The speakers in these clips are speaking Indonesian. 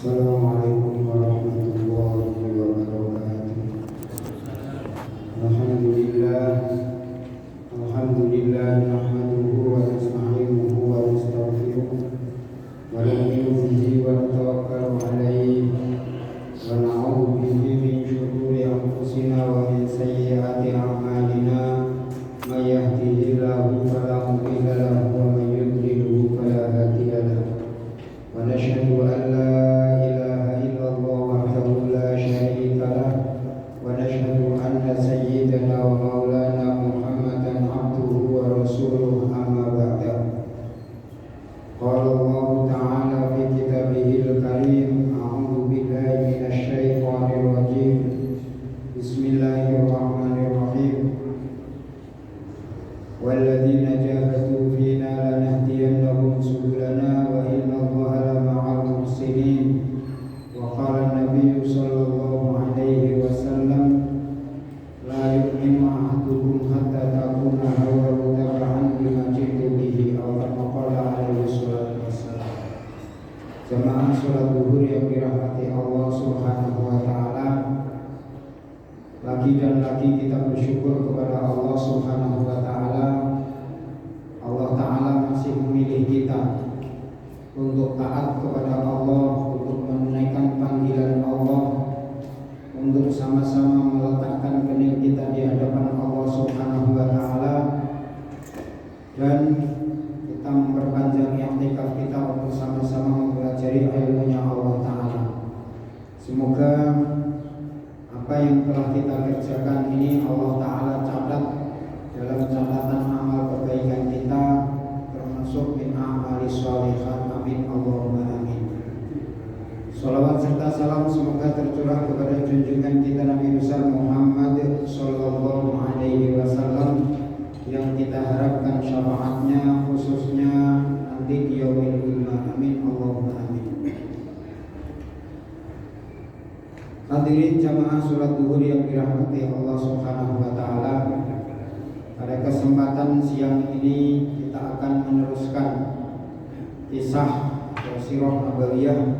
Assalamualaikum warahmatullahi wabarakatuh. Alhamdulillah nahmaduhu wa nasta'inuhu wa nastaghfiruh wa nu'minu bihi wa natawakkalu alayhi wa na'udzu bihi min shururi anfusina wa min sayyiati a'malina may yahdihillahu fala mudilla lahu wa may yudlilhu fala hadiya lahu wa nashhadu an la سيدنا ومولانا محمدا عبده ورسوله أما بعد قال الله تعالى في كتابه الكريم أعوذ بالله من الشيطان الرجيم بسم الله الرحمن الرحيم والذين جاهدوا فينا لنهدينهم سبلنا وإن الله لمع المحسنين وقال النبي صلى الله عليه وسلم لا يؤمن أحدكم حتى تكون هواه تبعا لما جئت به أو كما قال عليه الصلاة والسلام. Jamaah sholat zuhur yang dirahmati Allah Subhanahu wa taala, lagi dan lagi kita bersyukur kepada Allah Subhanahu wa taala. Allah taala masih memilih kita untuk taat kepada Allah, untuk menunaikan panggilan Allah, untuk sama-sama meletakkan kening kita di hadapan Allah Subhanahu wa taala, dan kita memperpanjang i'tikaf kita untuk sama-sama mempelajari ilmunya Allah taala. Semoga apa yang telah kita kerjakan ini Allah taala catat dalam catatan amal kebaikan kita, termasuk min a'malis sholihat. Amin Allahumma amin. Salawat serta salam semoga tercurah kepada junjungan kita Nabi besar Muhammad sallallahu alaihi wasallam yang kita harapkan syafaatnya khususnya nanti di yaumil qiyamah. Amin Allahumma amin. Hadirin jamaah salat zuhur yang dirahmati Allah Subhanahu wa taala, pada kesempatan siang ini kita akan meneruskan kisah sirah nabawiyah,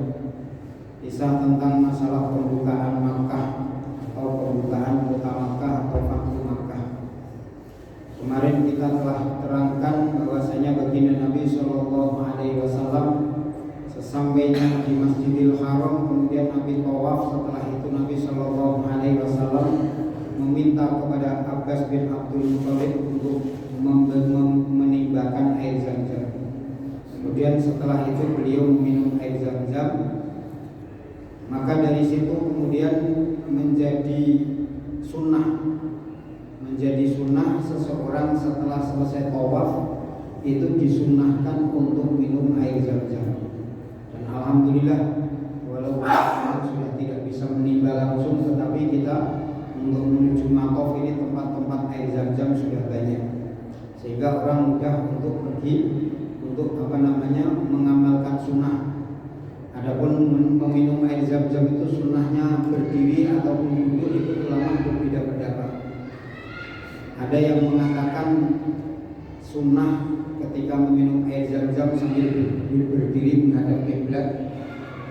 kisah tentang masalah pembukaan Makkah atau pembukaan kota Makkah atau Fathu Makkah. Kemarin kita telah terangkan bahwasanya baginda Nabi Shallallahu Alaihi Wasallam sesampainya di Masjidil Haram, kemudian Nabi tawaf. Setelah itu Nabi Shallallahu Alaihi Wasallam meminta kepada Abbas bin Abdul Muthalib untuk menimbakan air Zam-Zam. Kemudian setelah itu beliau meminum air Zam-Zam. Maka dari situ kemudian menjadi sunnah seseorang setelah selesai tawaf itu disunnahkan untuk minum air Zam-Zam. Dan alhamdulillah walaupun sudah tidak bisa menimba langsung, tetapi kita untuk menuju Maqaf ini tempat-tempat air Zam-Zam sudah banyak, sehingga orang mudah untuk pergi untuk mengamalkan sunnah. Adapun meminum air Zam-Zam itu sunnahnya berdiri ataupun duduk, itu ulama berbeda pendapat. Ada yang mengatakan sunnah ketika meminum air Zam-Zam sambil berdiri menghadap kiblat,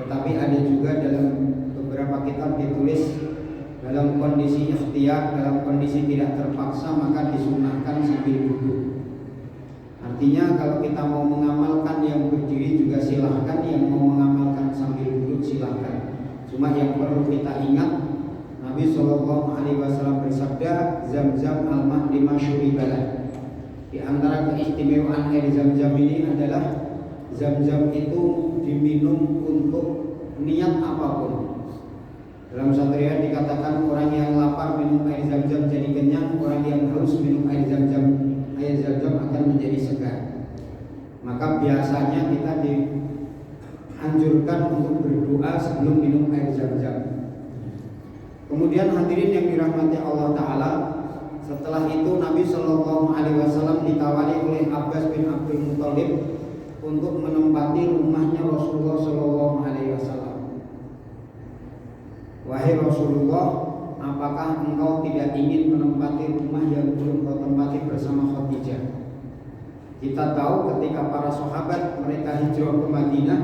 tetapi ada juga dalam beberapa kitab ditulis dalam kondisi ikhtiyar, dalam kondisi tidak terpaksa maka disunnahkan sambil duduk. Artinya kalau kita mau mengamalkan yang berdiri juga silahkan, yang mau mengamalkan sambil duduk silahkan. Cuma yang perlu kita ingat, Nabi Shallallahu Alaihi Wasallam bersabda, Zam-Zam al-ma' lima syuribalah. Di antara keistimewaan air Zam-Zam ini adalah Zam-Zam itu diminum untuk niat apapun. Dalam satu riwayat dikatakan orang yang lapar minum air Zam-Zam jadi kenyang, orang yang haus minum air Zam-Zam akan menjadi segar. Maka biasanya kita dianjurkan untuk berdoa sebelum minum air Zam-Zam. Kemudian hadirin yang dirahmati Allah Ta'ala, setelah itu Nabi Shallallahu Alaihi Wasallam ditawari oleh Abbas bin Abdul Muthalib untuk menempati rumahnya Rasulullah Shallallahu Alaihi Wasallam. Wahai Rasulullah, apakah engkau tidak ingin menempati rumah yang belum kau tempati bersama Khadijah? Kita tahu ketika para sahabat mereka hijrah ke Madinah,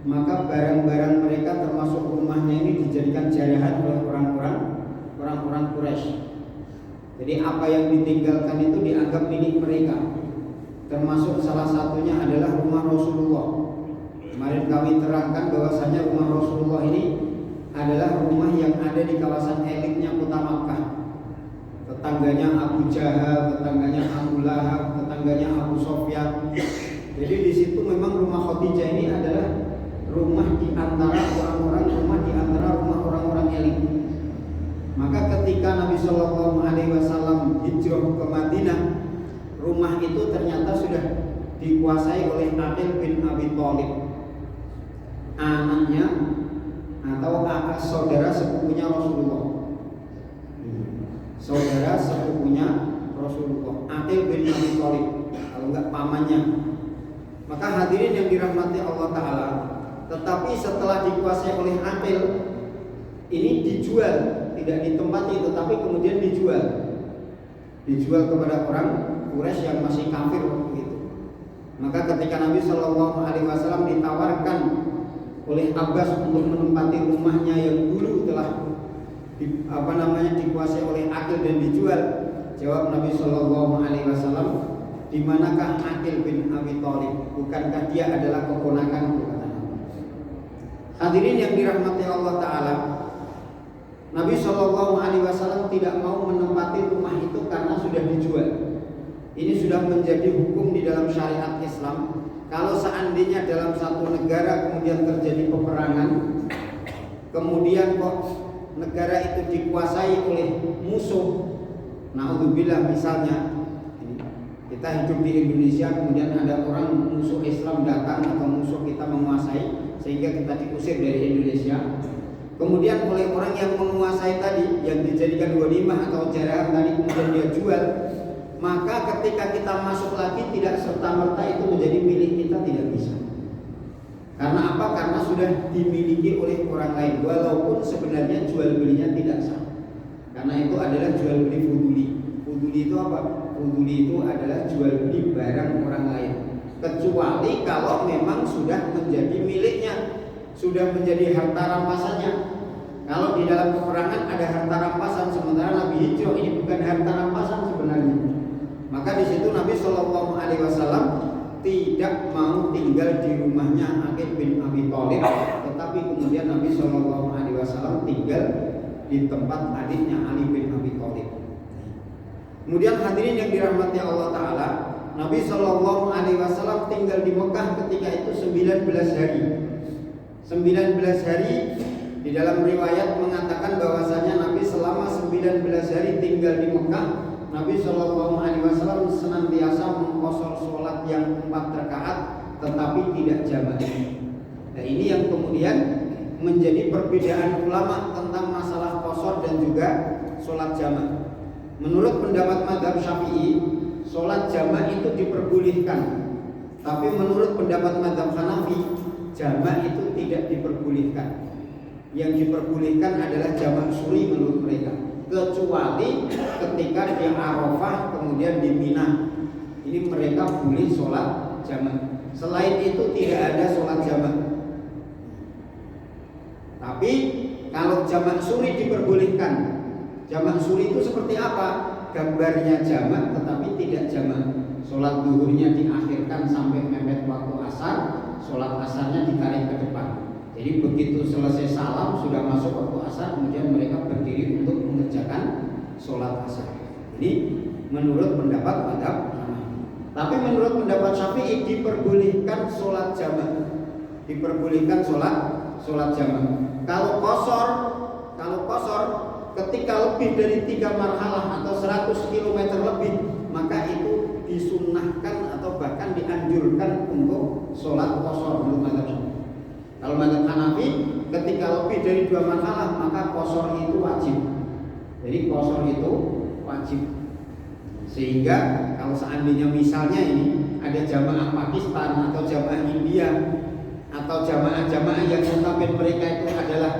maka barang-barang mereka termasuk rumahnya ini dijadikan jarahan oleh orang-orang Quraisy. Jadi apa yang ditinggalkan itu dianggap milik mereka. Termasuk salah satunya adalah rumah Rasulullah. Kemarin kami terangkan bahwasanya rumah Rasulullah ini adalah rumah yang ada di kawasan elitnya kota Makkah. Tetangganya Abu Jahal, tetangganya Abu Lahab, tetangganya Abu Sofyan. Jadi di situ memang rumah Khadijah ini adalah rumah di antara orang-orang elit. Maka ketika Nabi Shallallahu Alaihi Wasallam hijrah ke Madinah, rumah itu ternyata sudah dikuasai oleh Aqil bin Abi Thalib, anaknya atau saudara sepupunya Rasulullah. Saudara sepupunya Rasulullah, Aqil bin Abi Thalib, kalau enggak pamannya. Maka hadirin yang dirahmati Allah Ta'ala, tetapi setelah dikuasai oleh Aqil, ini dijual, tidak ditempati, tetapi kemudian dijual kepada orang Quraisy yang masih kafir waktu itu. Maka ketika Nabi Shallallahu Alaihi Wasallam ditawarkan oleh Abbas untuk menempati rumahnya yang dulu telah dikuasai oleh Aqil dan dijual, jawab Nabi Shallallahu Alaihi Wasallam, di manakah Aqil bin Abi Thalib? Bukankah dia adalah keponakanku? Hadirin yang dirahmati Allah Ta'ala, Nabi Shallallahu Alaihi Wasallam tidak mau menempati rumah itu karena sudah dijual. Ini sudah menjadi hukum di dalam syariat Islam. Kalau seandainya dalam satu negara kemudian terjadi peperangan, kemudian kok negara itu dikuasai oleh musuh, naudzubillah, misalnya kita hidup di Indonesia, kemudian ada orang musuh Islam datang atau musuh kita menguasai sehingga kita diusir dari Indonesia. Kemudian oleh orang yang menguasai tadi, yang dijadikan ghanimah atau jarahan tadi, kemudian dia jual, maka ketika kita masuk lagi tidak serta-merta itu menjadi milik kita, tidak bisa. Karena apa? Karena sudah dimiliki oleh orang lain, walaupun sebenarnya jual belinya tidak sah. Karena itu adalah jual beli fuduli. Fuduli itu apa? Fuduli itu adalah jual beli barang orang lain, kecuali kalau memang sudah menjadi miliknya, sudah menjadi harta rampasannya. Kalau di dalam peperangan ada harta rampasan, sementara Nabi hijrah, ini bukan harta rampasan sebenarnya. Maka di situ Nabi Shallallahu Alaihi Wasallam tidak mau tinggal di rumahnya Aqil bin Abi Thalib, tetapi kemudian Nabi Shallallahu Alaihi Wasallam tinggal di tempat adiknya Ali bin Abi Thalib. Kemudian hadirin yang dirahmati Allah Ta'ala, Nabi Shallallahu Alaihi Wasallam tinggal di Mekah ketika itu 19 hari. 19 hari, di dalam riwayat mengatakan bahwasanya Nabi selama 19 hari tinggal di Mekah, Nabi Shallallahu Alaihi Wasallam senantiasa mengqashar sholat yang 4 rakaat, tetapi tidak jamaah. Nah, ini yang kemudian menjadi perbedaan ulama tentang masalah qashar dan juga sholat jamaah. Menurut pendapat mazhab Syafi'i, sholat jamaah itu diperbolehkan, tapi menurut pendapat mazhab Hanafi, jamaah itu tidak diperbolehkan. Yang diperbolehkan adalah jamaah suri menurut mereka, kecuali ketika di Arafah kemudian di Mina, ini mereka boleh sholat jamaah. Selain itu tidak ada sholat jamaah. Tapi kalau jamaah suri diperbolehkan. Jamaah suri itu seperti apa? Gambarnya jamaah tetapi tidak jamaah. Sholat duhurnya diakhirkan sampai mepet waktu asar, sholat asarnya ditarik ke depan. Jadi begitu selesai salam sudah masuk waktu asar, kemudian mereka berdiri untuk mengerjakan sholat asar. Ini menurut pendapat mazhab Hanafi. Tapi menurut pendapat Syafi'i diperbolehkan sholat jamaah. Diperbolehkan sholat jamaah. Kalau qashar ketika lebih dari 3 marhalah atau 100 km lebih, maka itu disunnahkan atau bahkan dianjurkan untuk sholat qashar menurut mazhab Syafi'i. Kalau mazhab Hanafi, ketika lebih dari 2 marhalah maka qashar itu wajib. Jadi qashar itu wajib. Sehingga kalau seandainya misalnya ini ada jamaah Pakistan atau jamaah India atau jamaah-jamaah yang notabene mereka itu adalah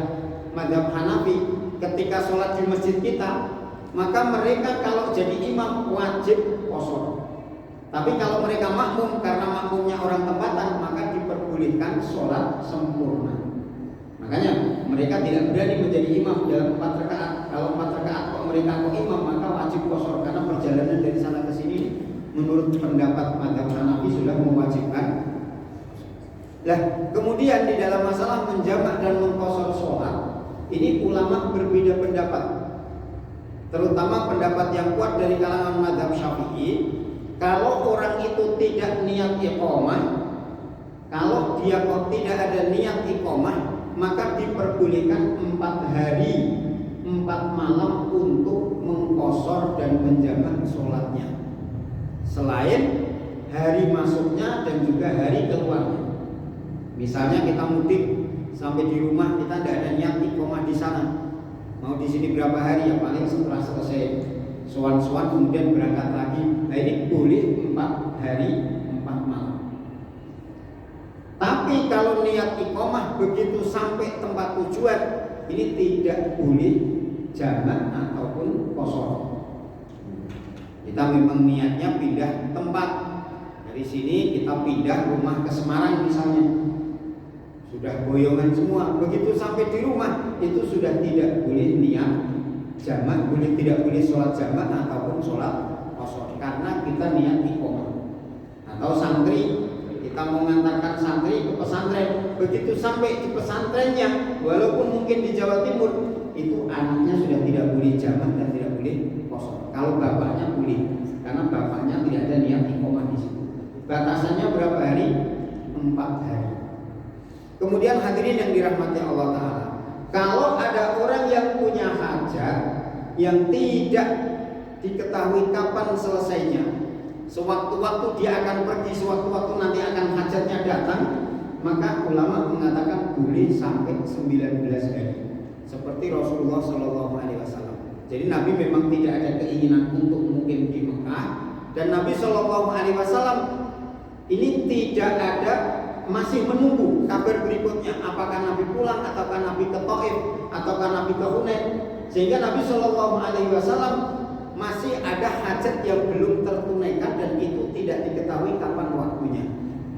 mazhab Hanafi, ketika sholat di masjid kita, maka mereka kalau jadi imam wajib qashar. Tapi kalau mereka makmum, karena makmumnya orang tempatan, maka diperbolehkan sholat sempurna. Makanya mereka tidak berani menjadi imam dalam 4 rakaat. Kalau 4 rakaat kok mereka kok imam, maka wajib qashar karena perjalanan dari sana ke sini menurut pendapat mazhab Hanafi sudah mewajibkan. Lah, kemudian di dalam masalah menjamak dan mengqashar sholat, ini ulama berbeda pendapat. Terutama pendapat yang kuat dari kalangan mazhab Syafi'i, kalau orang itu tidak niat iqamah, kalau dia kok tidak ada niat iqamah, maka diperbolehkan 4 hari 4 malam untuk mengqashar dan menjamak sholatnya, selain hari masuknya dan juga hari keluarnya. Misalnya kita mudik sampai di rumah kita tidak ada niat iqamah di sana, mau di sini berapa hari, ya paling setelah selesai sowan-sowan kemudian berangkat lagi. Nah ini boleh 4 hari 4 malam. Tapi kalau niat iqamah begitu sampai tempat tujuan, ini tidak boleh jamak ataupun qashar. Kita memang niatnya pindah tempat, dari sini kita pindah rumah ke Semarang misalnya, sudah boyongan semua. Begitu sampai di rumah itu sudah tidak boleh niat jamak, tidak boleh sholat jamak ataupun sholat qashar karena kita niat iqamah. Atau santri, kita mau mengantarkan santri ke pesantren, begitu sampai di pesantrennya, walaupun mungkin di Jawa Timur, itu anaknya sudah tidak boleh jamak dan tidak boleh qashar. Kalau bapaknya boleh, karena bapaknya tidak ada niat iqamah di situ. Batasannya berapa hari? 4 hari. Kemudian hadirin yang dirahmati Allah Ta'ala, kalau ada orang yang punya hajat yang tidak diketahui kapan selesainya, sewaktu-waktu dia akan pergi, sewaktu-waktu nanti akan hajatnya datang, maka ulama mengatakan boleh sampai 19 hari, seperti Rasulullah SAW. Jadi Nabi memang tidak ada keinginan untuk mukim di Mekah, dan Nabi SAW ini tidak ada, masih menunggu kabar berikutnya, apakah Nabi pulang, ataukah Nabi ke Taif, ataukah Nabi ke Hunain, sehingga Nabi SAW masih ada hajat yang belum tertunaikan dan itu tidak diketahui kapan waktunya.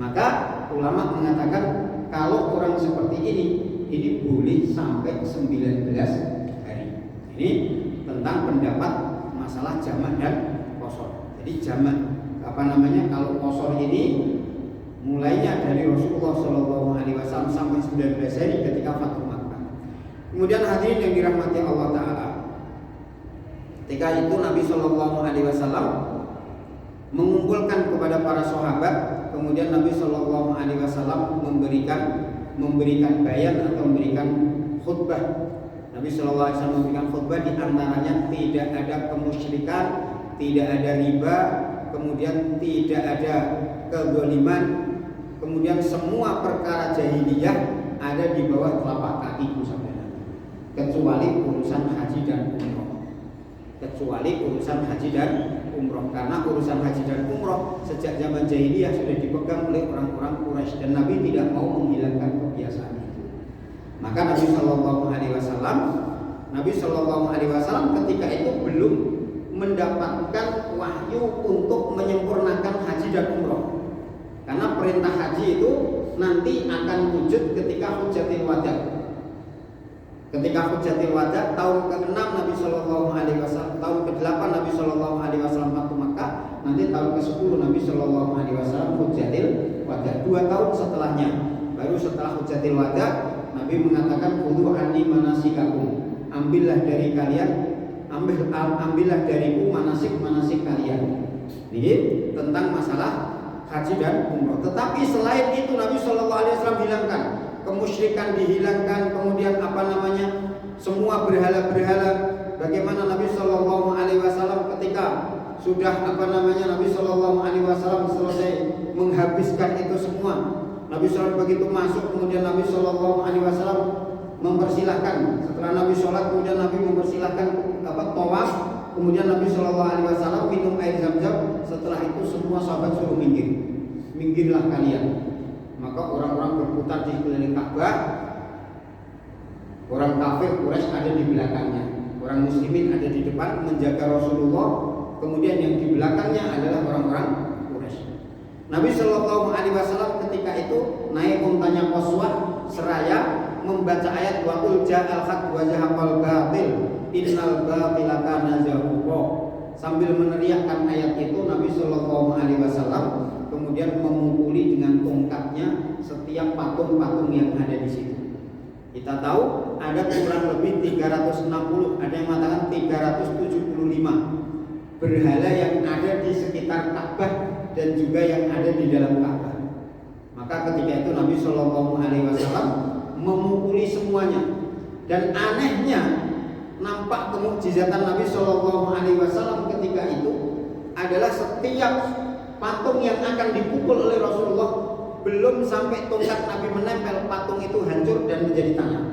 Maka ulama mengatakan kalau orang seperti ini boleh sampai 19 hari. Ini tentang pendapat masalah jamak dan qashar. Jadi jamak kalau qashar ini mulainya dari Rasulullah SAW sampai 19 hari ketika Fathu Makkah. Kemudian hadirin yang dirahmati Allah Ta'ala, ketika itu Nabi SAW mengumpulkan kepada para sahabat, kemudian Nabi SAW memberikan bayan atau memberikan khutbah. Nabi SAW memberikan khutbah, di antaranya tidak ada kemusyrikan, tidak ada riba, kemudian tidak ada kezaliman, kemudian semua perkara jahiliyah ada di bawah telapak kakiku sampai nanti, kecuali urusan haji dan umroh. Karena urusan haji dan umroh sejak zaman jahiliyah sudah dipegang oleh orang-orang Quraisy dan Nabi tidak mau menghilangkan kebiasaan itu. Maka Nabi SAW ketika itu belum mendapatkan wahyu untuk menyempurnakan haji dan umroh. Karena perintah haji itu nanti akan wujud ketika Hujjatul Wada. Ketika Hujjatul Wada tahun ke-6 Nabi SAW, tahun ke-8 Nabi SAW Fathu Makkah, nanti tahun ke-10 Nabi SAW Hujjatul Wada. 2 tahun setelahnya, baru setelah Hujjatul Wada, Nabi mengatakan khudhu anni manasikakum. Ambillah dariku manasik kalian. Ini tentang masalah haji dan umroh. Tetapi selain itu Nabi SAW hilangkan kemusyrikan, dihilangkan, kemudian semua berhala-berhala. Bagaimana Nabi SAW ketika sudah Nabi SAW selesai menghabiskan itu semua, Nabi SAW begitu masuk, kemudian Nabi SAW mempersilahkan, setelah Nabi sholat kemudian Nabi mempersilahkan tawaf, kemudian Nabi SAW minum air zam-zam. Setelah itu semua sahabat suruh minggirlah kalian. Maka orang-orang berputar di sekeliling Ka'bah, orang kafir Quraisy ada di belakangnya, orang muslimin ada di depan menjaga Rasulullah, kemudian yang di belakangnya adalah orang-orang Quraisy. Nabi Shallallahu Alaihi Wasallam ketika itu naik untanya Qaswah seraya membaca ayat wa qul ja'al haq wa zahaqal batil innal batila kana zahuqa. Sambil meneriakkan ayat itu Nabi Shallallahu Alaihi Wasallam kemudian memukuli dengan tongkatnya setiap patung-patung yang ada di situ. Kita tahu ada kurang lebih 360, ada yang mengatakan 375 berhala yang ada di sekitar Ka'bah dan juga yang ada di dalam Ka'bah. Maka ketika itu Nabi Shallallahu Alaihi Wasallam memukuli semuanya. Dan anehnya nampak kemukjizatan Nabi Shallallahu Alaihi Wasallam ketika itu adalah setiap patung yang akan dipukul oleh Rasulullah belum sampai tongkat Nabi menempel, patung itu hancur dan menjadi tanah.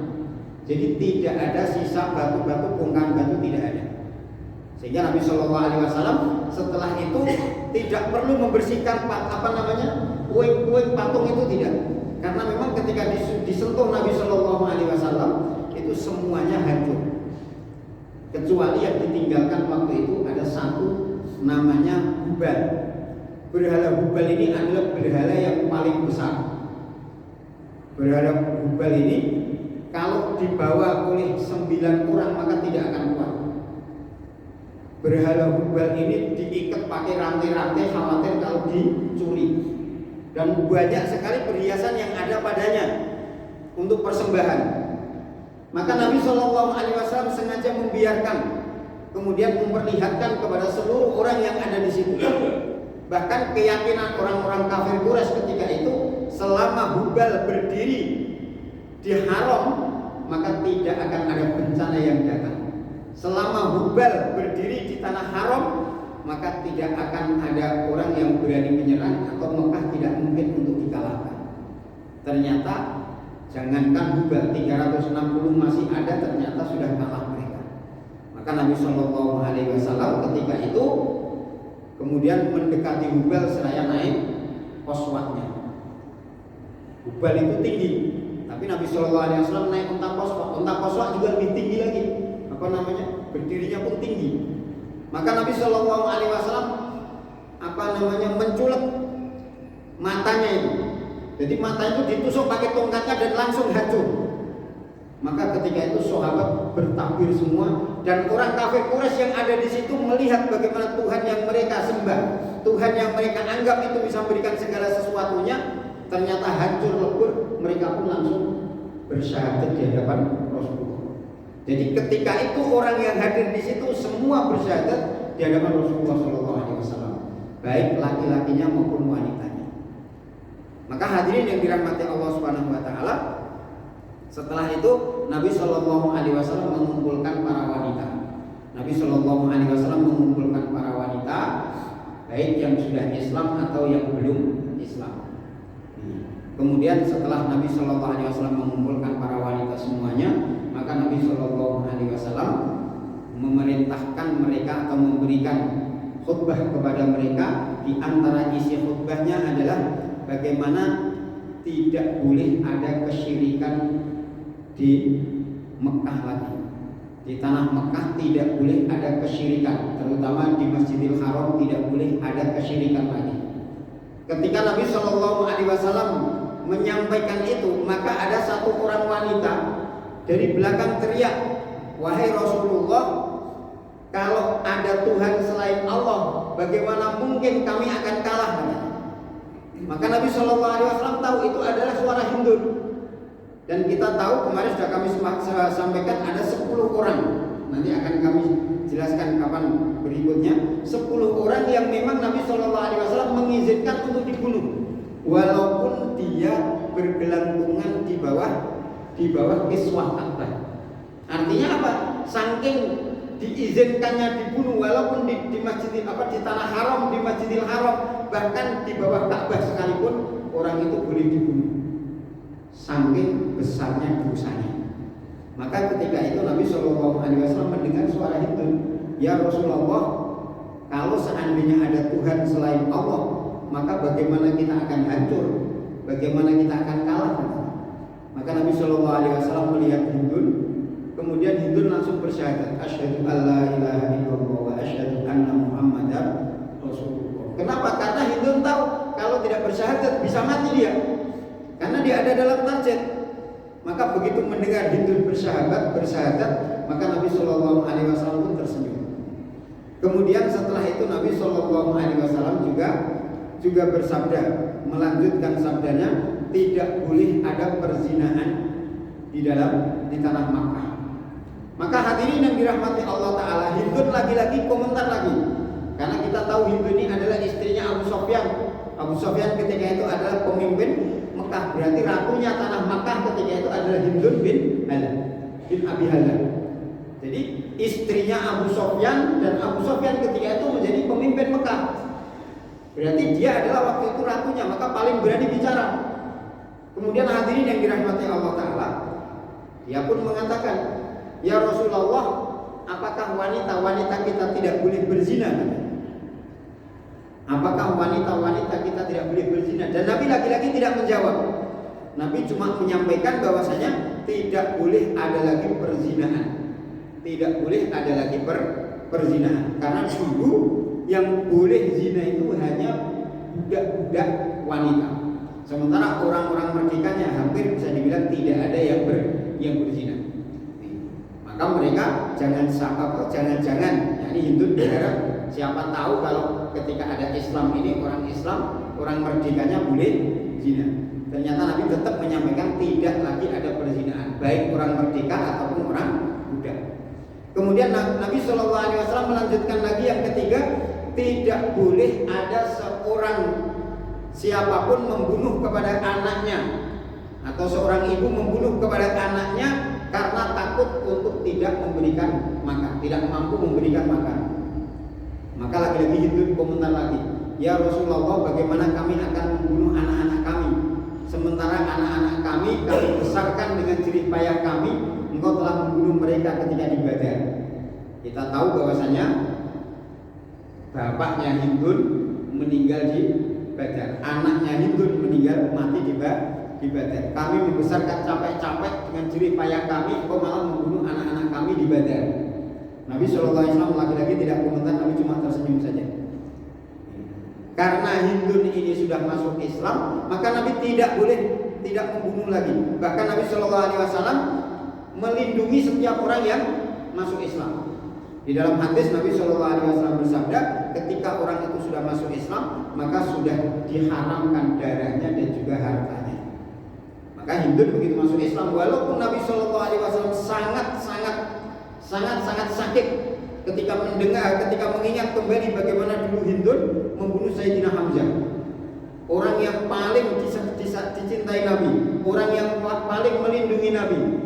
Jadi tidak ada sisa batu-batu, bongkahan batu, tidak ada. Sehingga Nabi Shallallahu Alaihi Wasallam setelah itu tidak perlu membersihkan puing-puing patung itu, tidak, karena memang ketika disentuh Nabi Shallallahu Alaihi Wasallam itu semuanya hancur, kecuali yang ditinggalkan waktu itu ada satu namanya Hubal. Berhala Hubal ini adalah berhala yang paling besar. Berhala Hubal ini kalau dibawa oleh 9 orang maka tidak akan kuat. Berhala Hubal ini diikat pakai rantai-rantai khawatir kalau dicuri. Dan banyak sekali perhiasan yang ada padanya untuk persembahan. Maka Nabi Shallallahu Alaihi Wasallam sengaja membiarkan, kemudian memperlihatkan kepada seluruh orang yang ada di situ. Bahkan keyakinan orang-orang kafir Quraisy ketika itu, selama Hubal berdiri di haram maka tidak akan ada bencana yang datang. Selama Hubal berdiri di tanah haram maka tidak akan ada orang yang berani menyerang atau Mekah tidak mungkin untuk dikalahkan. Ternyata jangankan Hubal 360 masih ada, ternyata sudah kalah mereka. Maka Nabi Shallallahu Alaihi Wasallam ketika itu kemudian mendekati Hubal seraya naik Qaswahnya. Hubal itu tinggi, tapi Nabi Shallallahu Alaihi Wasallam naik unta Qaswah. Unta Qaswah juga lebih tinggi lagi. Berdirinya pun tinggi. Maka Nabi Shallallahu Alaihi Wasallam menculek matanya itu. Jadi mata itu ditusuk pakai tongkatnya dan langsung hancur. Maka ketika itu sahabat bertakbir semua dan orang kafir Quraisy yang ada di situ melihat bagaimana Tuhan yang mereka sembah, Tuhan yang mereka anggap itu bisa memberikan segala sesuatunya, ternyata hancur lebur. Mereka pun langsung bersyahadat di hadapan Rasulullah. Jadi ketika itu orang yang hadir di situ semua bersyahadat di hadapan Rasulullah SAW, baik laki-lakinya maupun wanitanya. Maka hadirin yang dirahmati Allah Subhanahu Wa Taala, setelah itu Nabi Shallallahu Alaihi Wasallam mengumpulkan para wanita. Nabi Shallallahu Alaihi Wasallam mengumpulkan para wanita, baik yang sudah Islam atau yang belum Islam. Kemudian setelah Nabi Shallallahu Alaihi Wasallam mengumpulkan para wanita semuanya, maka Nabi Shallallahu Alaihi Wasallam memerintahkan mereka atau memberikan khutbah kepada mereka. Di antara isi khutbahnya adalah bagaimana tidak boleh ada kesyirikan di Mekah lagi. Di tanah Mekah tidak boleh ada kesyirikan, terutama di Masjidil Haram tidak boleh ada kesyirikan lagi. Ketika Nabi Shallallahu Alaihi Wasallam menyampaikan itu, maka ada satu orang wanita dari belakang teriak, "Wahai Rasulullah, kalau ada Tuhan selain Allah, bagaimana mungkin kami akan kalah?" Maka Nabi Shallallahu Alaihi Wasallam tahu itu adalah suara Hindun. Dan kita tahu kemarin sudah kami sampaikan ada 10 orang. Nanti akan kami jelaskan kapan berikutnya. 10 orang yang memang Nabi Shallallahu Alaihi Wasallam mengizinkan untuk dibunuh, walaupun dia bergelantungan di bawah kiswah Ka'bah. Artinya apa? Saking diizinkannya dibunuh walaupun di Masjidil di tanah haram, di Masjidil Haram, bahkan di bawah Ka'bah sekalipun orang itu boleh dibunuh. Saking besarnya dosanya. Maka ketika itu Nabi Shallallahu Alaihi Wasallam mendengar suara itu, "Ya Rasulullah, kalau seandainya ada Tuhan selain Allah, maka bagaimana kita akan hancur? Bagaimana kita akan kalah?" Maka Nabi Shallallahu Alaihi Wasallam melihat Hindun, kemudian Hindun langsung bersyahadat, "Asyhadu alla ilaha illallah wa asyhadu anna Muhammadar Rasulullah." Kenapa? Karena Hindun tahu kalau tidak bersyahadat bisa mati dia, karena dia ada dalam target. Maka begitu mendengar Hindun bersyahadat, maka Nabi Shallallahu Alaihi Wasallam pun tersenyum. Kemudian setelah itu Nabi Shallallahu Alaihi Wasallam juga bersabda, melanjutkan sabdanya, tidak boleh ada perzinahan di tanah Makkah. Maka hadirin yang dirahmati Allah Taala, Hindun lagi-lagi komentar lagi, karena kita tahu Hindun ini adalah istrinya Abu Sofyan. Abu Sofyan ketika itu adalah pemimpin Mekah, berarti ratunya tanah Makkah ketika itu adalah Hindun bin Abi Hala. Jadi istrinya Abu Sofyan, dan Abu Sofyan ketika itu menjadi pemimpin Mekah. Berarti dia adalah waktu itu ratunya, maka paling berani bicara. Kemudian hadirin yang dirahmati Allah Ta'ala, dia pun mengatakan, ya Rasulullah, apakah wanita-wanita kita tidak boleh berzina? Apakah wanita-wanita kita tidak boleh berzina? Dan Nabi lagi-lagi tidak menjawab. Nabi cuma menyampaikan bahwasanya tidak boleh ada lagi perzinahan. Tidak boleh ada lagi perzinahan. Karena dulu yang boleh zina itu hanya budak-budak wanita. Sementara orang-orang merdekanya hampir bisa dibilang tidak ada yang berzina. Maka mereka jangan-jangan, yakni Hindu berharap siapa tahu kalau ketika ada Islam ini, orang Islam, orang merdekanya boleh zina. Ternyata Nabi tetap menyampaikan tidak lagi ada perzinahan, baik orang merdeka ataupun orang budak. Kemudian Nabi Shallallahu Alaihi Wasallam melanjutkan lagi yang ketiga, tidak boleh ada seorang siapapun membunuh kepada anaknya, atau seorang ibu membunuh kepada anaknya karena takut untuk tidak memberikan makan, tidak mampu memberikan makan. Maka lagi-lagi Hindu komentar lagi, ya Rasulullah, bagaimana kami akan membunuh anak-anak kami, sementara anak-anak kami besarkan dengan jerih payah kami, engkau telah membunuh mereka ketika di Badar. Kita tahu bahwasanya bapaknya Hindun meninggal di Badar, anaknya Hindun meninggal mati di Badar. Kami membesarkan capek-capek dengan jerih payah kami, engkau malah membunuh anak-anak kami di Badar. Nabi Shallallahu Alaihi Wasallam lagi-lagi tidak komentar, Nabi cuma tersenyum saja. Karena Hindun ini sudah masuk Islam, maka Nabi tidak membunuh lagi. Bahkan Nabi Shallallahu Alaihi Wasallam melindungi setiap orang yang masuk Islam. Di dalam hadis Nabi Shallallahu Alaihi Wasallam bersabda, ketika orang itu sudah masuk Islam, maka sudah diharamkan darahnya dan juga hartanya. Maka Hindun begitu masuk Islam, walaupun Nabi Shallallahu Alaihi Wasallam sangat sakit ketika mengingat kembali bagaimana dulu Hindun membunuh Sayyidina Hamzah, orang yang paling dicintai Nabi, orang yang paling melindungi Nabi,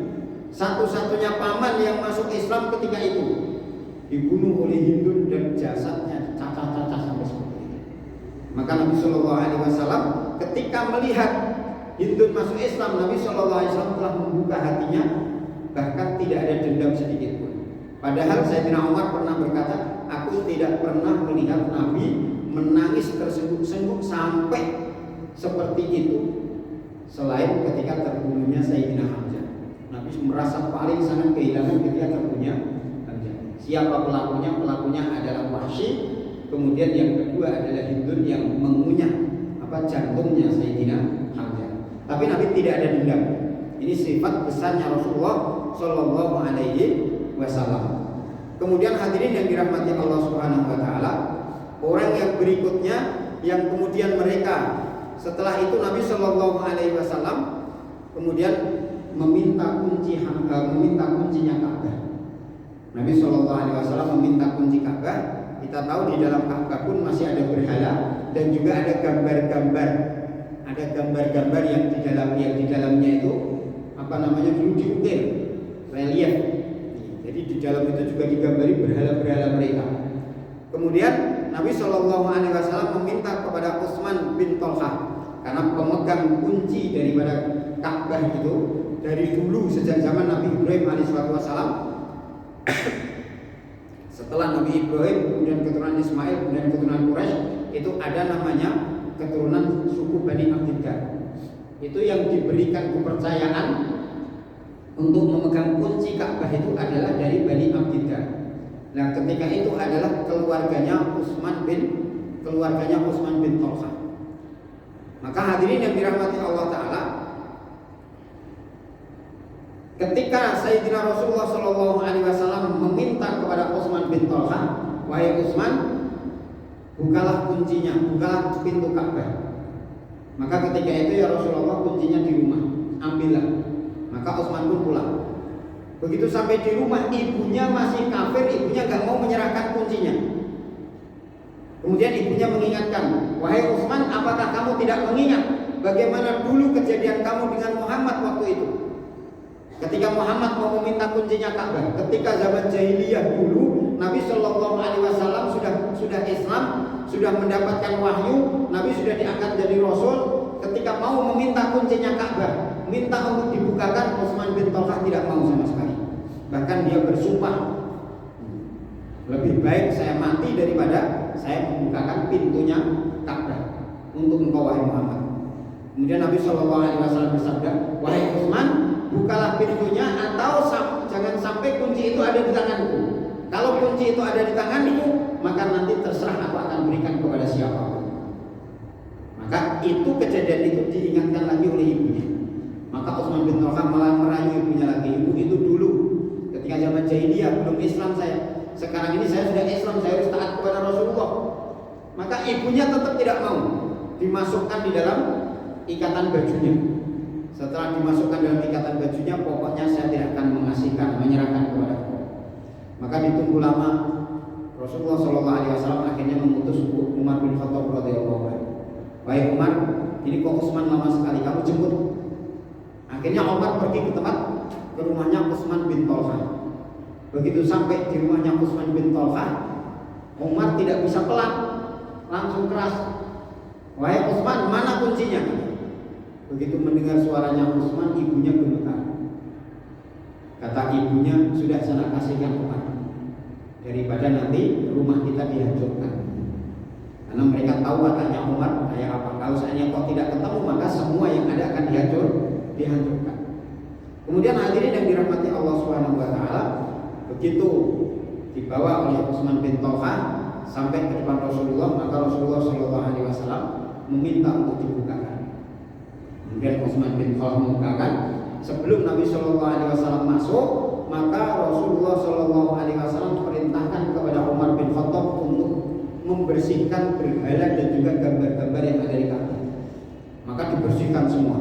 satu-satunya paman yang masuk Islam ketika itu dibunuh oleh Hindun dan jasadnya dicacah-cacah sampai seperti itu. Maka Nabi Shallallahu Alaihi Wasallam ketika melihat Hindun masuk Islam, Nabi Shallallahu Alaihi Wasallam telah membuka hatinya, bahkan tidak ada dendam sedikit pun. Padahal Sayyidina Umar pernah berkata, aku tidak pernah melihat Nabi menangis tersengguk-sengguk sampai seperti itu selain ketika terbunuhnya Sayyidina Hamzah. Nabi merasa paling sangat kehilangan ketika terbunuhnya Hamzah. Siapa pelakunya? Pelakunya adalah Wahsy. Kemudian yang kedua adalah Hindun yang mengunyah jantungnya Sayyidina Hamzah. Tapi Nabi tidak ada dendam. Ini sifat besarnya Rasulullah Shallallahu Alaihi Wasallam. Kemudian hadirin yang dirahmati Allah Subhanahu Wa Taala, orang yang berikutnya yang kemudian mereka setelah itu Nabi Shallallahu Alaihi Wasallam kemudian meminta kuncinya Ka'bah. Nabi Shallallahu Alaihi Wasallam meminta kunci Ka'bah. Kita tahu di dalam Ka'bah pun masih ada berhala dan juga ada gambar-gambar yang di dalamnya itu dulu diukir relief. Jadi di dalam itu juga digambari berhala-berhala mereka. Kemudian Nabi Shallallahu Alaihi Wasallam meminta kepada Utsman bin Tolhah, karena pemegang kunci daripada Ka'bah itu dari dulu sejak zaman Nabi Ibrahim alaihissalam. Setelah Nabi Ibrahim, kemudian keturunan Ismail, kemudian keturunan Quraisy, itu ada namanya keturunan suku Bani Abdiddar. Itu yang diberikan kepercayaan untuk memegang kunci Ka'bah itu adalah dari Bani Abdiddar. Nah, ketika itu adalah keluarganya Utsman bin Tolhah. Maka hadirin yang dirahmati Allah Ta'ala, ketika Sayyidina Rasulullah SAW meminta kepada Utsman bin Thalhah, wahai Utsman, bukalah kuncinya, bukalah pintu Ka'bah. Maka ketika itu, ya Rasulullah, kuncinya di rumah, ambillah. Maka Utsman pun pulang. Begitu sampai di rumah, ibunya masih kafir, ibunya gak mau menyerahkan kuncinya. Kemudian ibunya mengingatkan, wahai Utsman, apakah kamu tidak mengingat bagaimana dulu kejadian kamu dengan Muhammad waktu itu? Ketika Muhammad mau meminta kuncinya Ka'bah, ketika zaman jahiliyah dulu, Nabi Shallallahu Alaihi Wasallam sudah Islam, sudah mendapatkan wahyu, Nabi sudah diangkat jadi Rasul. Ketika mau meminta kuncinya Ka'bah, minta untuk dibukakan, Utsman bin Thalhah tidak mau sama sekali. Bahkan dia bersumpah, lebih baik saya mati daripada saya membukakan pintunya Ka'bah untuk engkau wahai Muhammad. Kemudian Nabi Shallallahu Alaihi Wasallam bersabda, wahai Utsman, bukalah pintunya atau jangan sampai kunci itu ada di tanganku. Kalau kunci itu ada di tanganku, maka nanti terserah aku akan berikan kepada siapapun. Maka itu kejadian itu diingatkan lagi oleh ibunya. Maka Utsman bin Thalhah malah merayu ibunya lagi, ibu itu dulu ketika zaman jahiliyah belum Islam saya. Sekarang ini saya sudah Islam, saya harus taat kepada Rasulullah. Maka ibunya tetap tidak mau dimasukkan di dalam ikatan bajunya. Setelah dimasukkan dalam ikatan bajunya, pokoknya saya tidak akan menyerahkan kepada Allah. Maka ditunggu lama, Rasulullah SAW akhirnya mengutus Umar bin Khattab radhiyallahu anhu. Wahai Umar, ini kok Utsman lama sekali, kamu jemput. Akhirnya Umar pergi ke rumahnya Utsman bin Thalhah. Begitu sampai di rumahnya Utsman bin Thalhah, Umar tidak bisa pelan, langsung keras. Wahai Utsman, mana kuncinya? Begitu mendengar suaranya Utsman, ibunya gemetar. Kata ibunya, sudah sana kasihkan Umar, daripada nanti rumah kita dihancurkan. Karena mereka tahu wataknya Umar kayak apa. Kalau seandainya kok tidak ketemu, maka semua yang ada akan dihancurkan. Kemudian hadirin yang dirahmati Allah Subhanahu wa taala, begitu dibawa oleh Utsman bin Thalhah sampai ke depan Rasulullah, maka Rasulullah Shallallahu Alaihi Wasallam meminta untuk dibukakan. Kemudian Utsman bin Thalhah membukakan. Sebelum Nabi Shallallahu Alaihi Wasallam masuk, maka Rasulullah Shallallahu Alaihi Wasallam perintahkan kepada Umar bin Khattab untuk membersihkan berhala dan juga gambar-gambar yang ada di Ka'bah. Maka dibersihkan semua.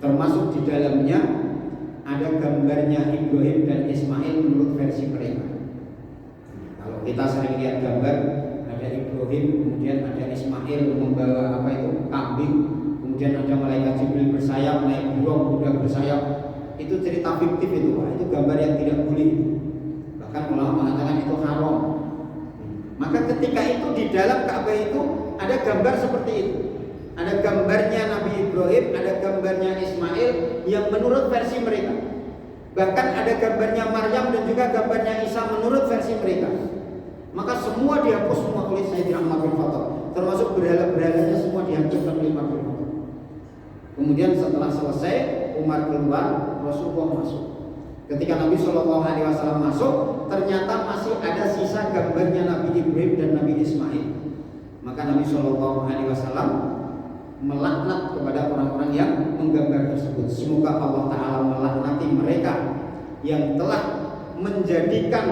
Termasuk di dalamnya ada gambarnya Ibrahim dan Ismail menurut versi mereka. Kalau kita sering lihat gambar, ada Ibrahim, kemudian ada Ismail membawa kambing, kemudian ada malaikat Jibril bersayap, naik burung, kuda bersayap. Itu cerita fiktif itu, Pak. Itu gambar yang tidak boleh. Bahkan ulama mengatakan itu haram. Maka ketika itu di dalam Ka'bah itu ada gambar seperti itu. Ada gambarnya Nabi Ibrahim, ada gambarnya Ismail yang menurut versi mereka. Bahkan ada gambarnya Maryam dan juga gambarnya Isa menurut versi mereka. Maka semua dihapus semua oleh Sayyidina Umar bin Khattab. Termasuk berhala-berhalanya semua dihancurkan oleh Umar bin Khattab. Kemudian setelah selesai, Umar keluar, Rasulullah masuk. Ketika Nabi Shallallahu Alaihi Wasallam masuk, ternyata masih ada sisa gambarnya Nabi Ibrahim dan Nabi Ismail. Maka Nabi Shallallahu Alaihi Wasallam melaknat kepada orang-orang yang menggambar tersebut. Semoga Allah Ta'ala melaknati mereka yang telah menjadikan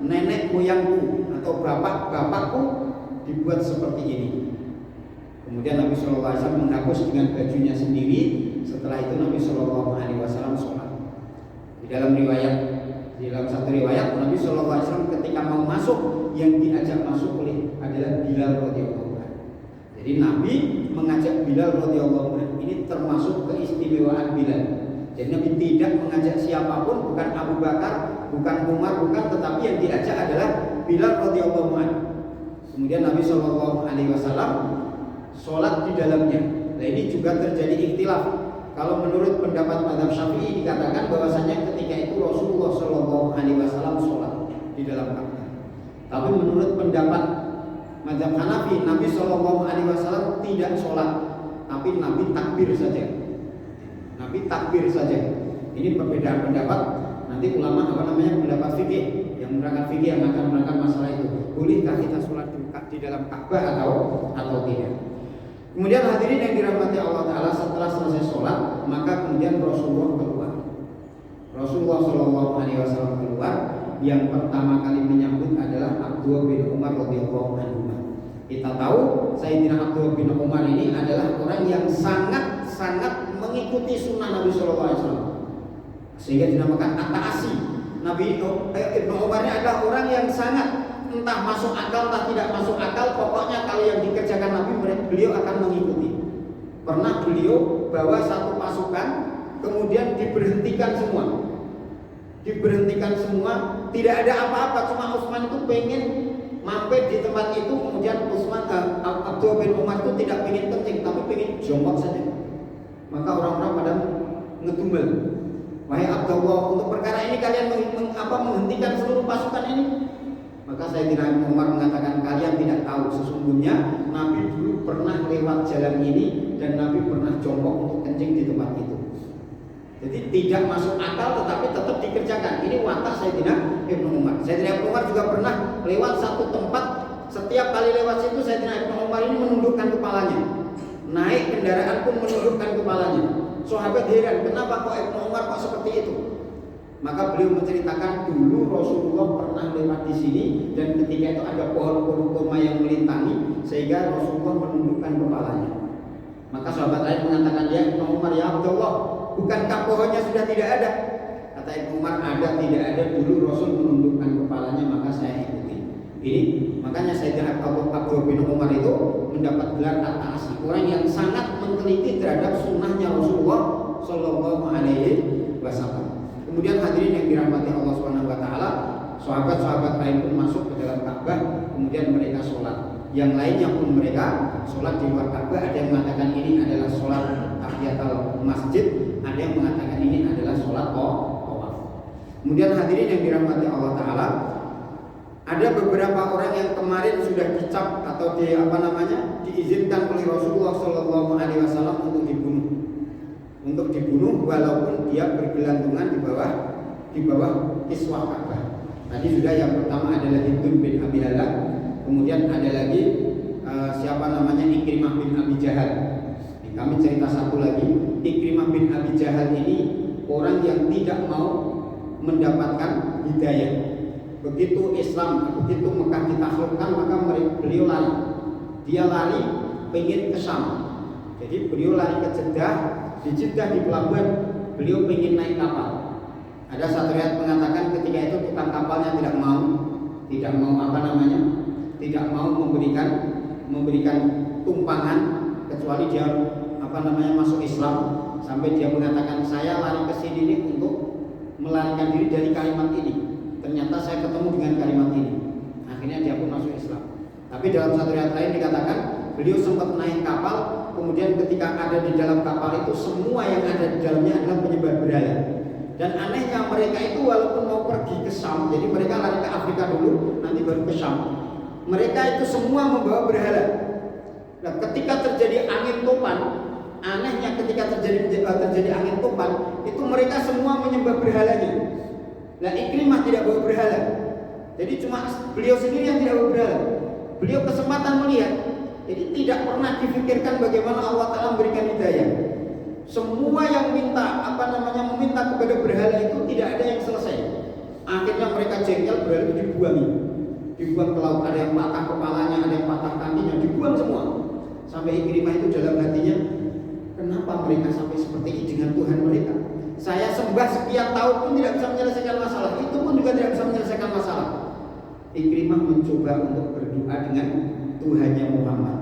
nenek moyangku atau bapak-bapakku dibuat seperti ini. Kemudian Nabi Shallallahu Alaihi Wasallam menghapus dengan bajunya sendiri. Setelah itu Nabi Shallallahu Alaihi Wasallam sholat. Di dalam satu riwayat Nabi Shallallahu Alaihi Wasallam ketika mau masuk, yang diajak masuk oleh adalah Bilal radhiyallahu anhu. Jadi Nabi mengajak Bilal radhiyallahu anhu. Ini termasuk keistimewaan Bilal. Jadi Nabi tidak mengajak siapapun, bukan Abu Bakar, bukan Umar, bukan, tetapi yang diajak adalah Bilal radhiyallahu anhu. Kemudian Nabi Shallallahu Alaihi Wasallam sholat di dalamnya. Nah ini juga terjadi ikhtilaf. Kalau menurut pendapat mazhab Syafi'i dikatakan bahwasanya ketika itu Rasulullah Shallallahu Alaihi Wasallam sholat di dalam Ka'bah. Tapi menurut pendapat mazhab Hanafi, Nabi Shallallahu Alaihi Wasallam tidak sholat, tapi Nabi takbir saja. Nabi takbir saja. Ini perbedaan pendapat. Nanti ulama pendapat fikih yang menerangkan fikih yang akan menerangkan masalah itu. Bolehkah kita sholat di dalam Ka'bah atau tidak? Kemudian hadirin yang dirahmati Allah Ta'ala, setelah selesai sholat, maka kemudian Rasulullah keluar. Rasulullah Shallallahu Alaihi Wasallam keluar. Yang pertama kali menyambut adalah Abdullah bin Umar radhiyallahu anhu. Kita tahu Sayyidina Abdullah bin Umar ini adalah orang yang sangat mengikuti sunnah Nabi Shallallahu Alaihi Wasallam, sehingga dinamakan at-ta'asi. Nabi Ibnu Umar ini adalah orang yang sangat, entah masuk akal entah tidak masuk akal, pokoknya kalau yang dikerjakan Nabi beliau akan mengikuti. Pernah beliau bawa satu pasukan, kemudian diberhentikan semua, tidak ada apa-apa, cuma Utsman itu pengen mampir di tempat itu, kemudian Abdullah bin Umar itu tidak pengen kencing, tapi pengen jongkok saja. Maka orang-orang pada ngedumel, wahai Abdullah, untuk perkara ini kalian menghentikan seluruh pasukan ini? Maka Sayyidina Umar mengatakan, kalian tidak tahu sesungguhnya Nabi dulu pernah lewat jalan ini dan Nabi pernah jongkok untuk kencing di tempat itu. Jadi tidak masuk akal tetapi tetap dikerjakan. Ini watak Sayyidina Ibnu Umar. Sayyidina Ibnu Umar juga pernah lewat satu tempat, setiap kali lewat situ Sayyidina Ibnu Umar ini menundukkan kepalanya. Naik kendaraan pun menundukkan kepalanya. Sahabat heran, kenapa kok Ibnu Umar kok seperti itu? Maka beliau menceritakan dulu Rasulullah pernah lewat di sini dan ketika itu ada pohon-pohon kurma yang melintangi sehingga Rasulullah menundukkan kepalanya. Maka sahabat lain mengatakan, ya Ibnu Umar, ya Abdullah, bukankah pohonnya sudah tidak ada? Kata Ibnu Umar, ada, tidak ada, dulu Rasul menundukkan kepalanya maka saya ikuti. Ini makanya Sayyidina Abdullah bin Umar itu mendapat gelar at-ta'asi, orang yang sangat meneliti terhadap sunnahnya Rasulullah Shallallahu Alaihi Wasallam. Kemudian hadirin yang dirahmati Allah Subhanahu Wa Taala, sahabat-sahabat lain pun masuk ke dalam Ka'bah, kemudian mereka sholat. Yang lainnya pun mereka sholat di luar Ka'bah. Ada yang mengatakan ini adalah sholat tahiyatul masjid, ada yang mengatakan ini adalah sholat tawaf. Kemudian hadirin yang dirahmati Allah Ta'ala, ada beberapa orang yang kemarin sudah dicap atau diizinkan oleh Rasulullah Shallallahu Alaihi Wasallam untuk dibunuh walaupun dia bergelantungan di bawah kiswah Ka'bah. Tadi sudah yang pertama adalah Hindun bin Abi Halal, kemudian ada lagi Ikrimah bin Abi Jahal. Kami cerita satu lagi, Ikrimah bin Abi Jahal ini orang yang tidak mau mendapatkan hidayah. Begitu Mekah ditaklukkan, maka beliau lari. Dia lari pengen ke Syam. Jadi beliau lari ke Jeddah. Di Jeddah di pelabuhan beliau pengen naik kapal. Ada satu riwayat mengatakan ketika itu tukang kapalnya tidak mau memberikan tumpangan kecuali dia masuk Islam, sampai dia mengatakan saya lari ke sini ini untuk melarikan diri dari kalimat ini. Ternyata saya ketemu dengan kalimat ini. Akhirnya dia pun masuk Islam. Tapi dalam satu riwayat lain dikatakan beliau sempat naik kapal, kemudian ketika ada di dalam kapal itu semua yang ada di dalamnya adalah penyembah berhala. Dan anehnya mereka itu walaupun mau pergi ke Syam, jadi mereka lari ke Afrika dulu, nanti baru ke Syam. Mereka itu semua membawa berhala. Nah, ketika terjadi angin topan, anehnya ketika terjadi angin topan, itu mereka semua menyembah berhalanya. Nah, Ikrimah tidak bawa berhala. Jadi cuma beliau sendiri yang tidak bawa berhala. Beliau kesempatan melihat. Jadi tidak pernah difikirkan bagaimana Allah Ta'ala memberikan hidayah. Semua yang meminta kepada berhala itu tidak ada yang selesai. Akhirnya mereka jengkel, berhala itu dibuang ke laut. Ada yang patah kepalanya, ada yang patah kakinya, dibuang semua. Sampai Ikrimah itu dalam hatinya, kenapa mereka sampai seperti ini dengan Tuhan mereka? Saya sembah sekian tahun pun tidak bisa menyelesaikan masalah. Itu pun juga tidak bisa menyelesaikan masalah. Ikrimah mencoba untuk berdoa dengan Tuhannya Muhammad.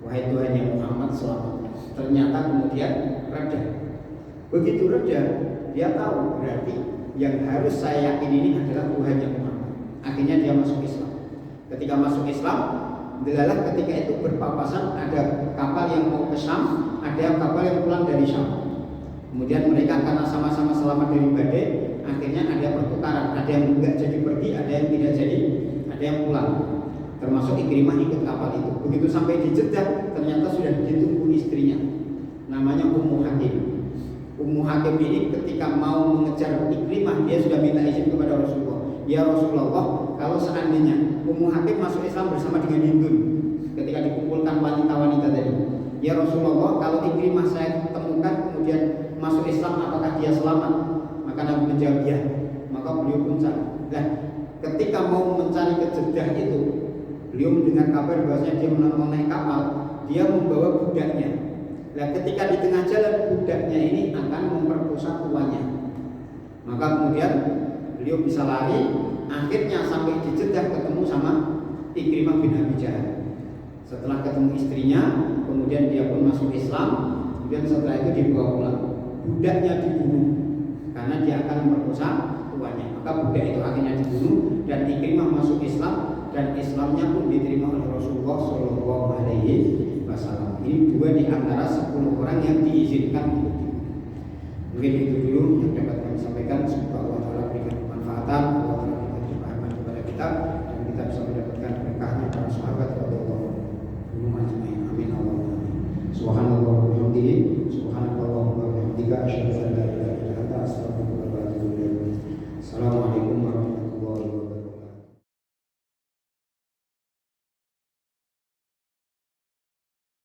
Wahai Tuhannya Muhammad, selamatkan. Ternyata kemudian reda. Begitu reda, dia tahu berarti yang harus saya yakin ini adalah Tuhannya Muhammad. Akhirnya dia masuk Islam. Ketika masuk Islam, delalah ketika itu berpapasan, ada kapal yang mau ke Syam, ada kapal yang pulang dari Syam. Kemudian mereka karena sama-sama selamat dari badai, akhirnya ada pertukaran. Ada yang enggak jadi pergi, ada yang tidak jadi, ada yang pulang. Termasuk Ikrimah ikut kapal itu. Begitu sampai di Jeddah, ternyata sudah ditunggu istrinya, namanya Ummu Hakim. Ummu Hakim ini ketika mau mengejar Ikrimah, dia sudah minta izin kepada Rasulullah. Ya Rasulullah, kalau seandainya Ummu Hakim masuk Islam bersama dengan Hindun, ketika dikumpulkan wanita-wanita tadi, ya Rasulullah, kalau Ikrimah saya temukan kemudian masuk Islam, apakah dia selamat? Maka Nabi menjawab ya. Maka beliau pun cari. Nah, ketika mau mencari ke Jeddah itu, beliau mendengar kabar bahwasanya dia mau naik kapal, dia membawa budaknya. Nah, ketika di tengah jalan budaknya ini akan memperkosa tuannya. Maka kemudian beliau bisa lari, akhirnya sampai di Jeddah ketemu sama Ikrimah bin Abi Jahal. Setelah ketemu istrinya, kemudian dia pun masuk Islam. Kemudian setelah itu dibawa pulang. Budaknya dibunuh karena dia akan memperkosa tuannya. Maka budak itu akhirnya dibunuh dan Ikrimah masuk Islam, dan Islamnya pun diterima oleh Rasulullah Shallallahu Alaihi Wasallam. Ini 2 di antara 10 orang yang diizinkan untuk dibunuh. Mungkin itu dulu yang dapat kami sampaikan. Semoga Allah Taala berikan kemanfaatan, Allah Taala berikan kepahaman kepada kita, dan kita bisa mendapatkan berkahnya para sahabat radhiyallahu anhum ajmain. Amin Allahumma amin. Subhanallah wa bihamdihi, subhanakallahumma wa bihamdika, asyhadu an la ilaha illa anta, astaghfiruka wa atubu ilaik. Assalamualaikum.